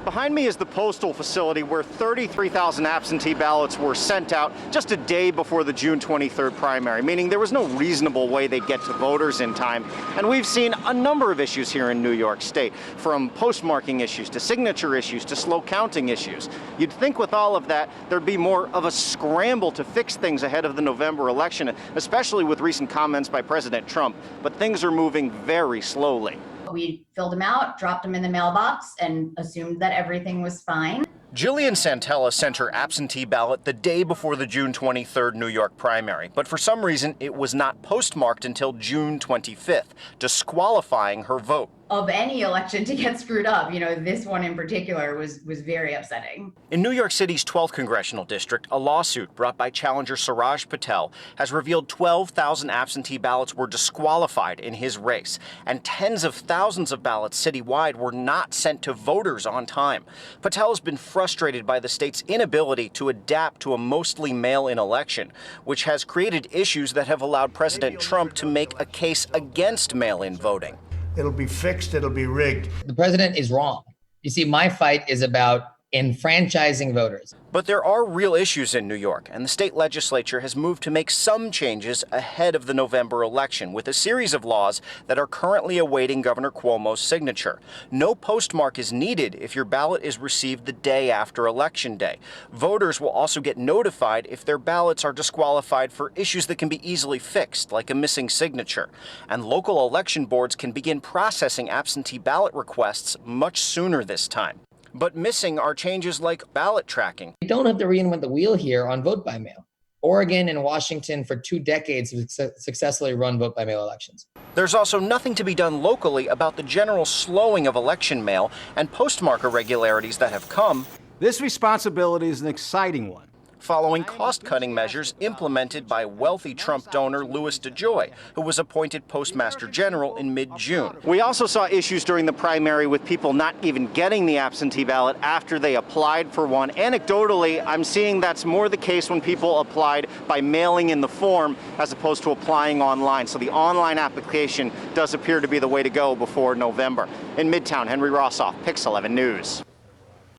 Behind me is the postal facility where 33,000 absentee ballots were sent out just a day before the June 23rd primary, meaning there was no reasonable way they'd get to voters in time. And we've seen a number of issues here in New York State, from postmarking issues to signature issues to slow counting issues. You'd think with all of that, there'd be more of a scramble to fix things ahead of the November election, especially with recent comments by President Trump. But things are moving very slowly. We filled them out, dropped them in the mailbox, and assumed that everything was fine. Jillian Santella sent her absentee ballot the day before the June 23rd New York primary, but for some reason it was not postmarked until June 25th, disqualifying her vote. Of any election to get screwed up, this one in particular was very upsetting. In New York City's 12th congressional district, a lawsuit brought by challenger Suraj Patel has revealed 12,000 absentee ballots were disqualified in his race, and tens of thousands of ballots citywide were not sent to voters on time. Patel has been frustrated by the state's inability to adapt to a mostly mail-in election, which has created issues that have allowed President Trump to make a case against mail-in voting. It'll be fixed, it'll be rigged. The president is wrong. You see, my fight is about enfranchising voters. But there are real issues in New York, and the state legislature has moved to make some changes ahead of the November election with a series of laws that are currently awaiting Governor Cuomo's signature. No postmark is needed if your ballot is received the day after Election Day. Voters will also get notified if their ballots are disqualified for issues that can be easily fixed, like a missing signature. And local election boards can begin processing absentee ballot requests much sooner this time. But missing are changes like ballot tracking. We don't have to reinvent the wheel here on vote by mail. Oregon and Washington for 2 decades have successfully run vote by mail elections. There's also nothing to be done locally about the general slowing of election mail and postmark irregularities that have come. This responsibility is an exciting one. Following cost-cutting measures implemented by wealthy Trump donor Louis DeJoy, who was appointed Postmaster General in mid-June. We also saw issues during the primary with people not even getting the absentee ballot after they applied for one. Anecdotally, I'm seeing that's more the case when people applied by mailing in the form as opposed to applying online. So the online application does appear to be the way to go before November. In Midtown, Henry Rossoff, Pix 11 News.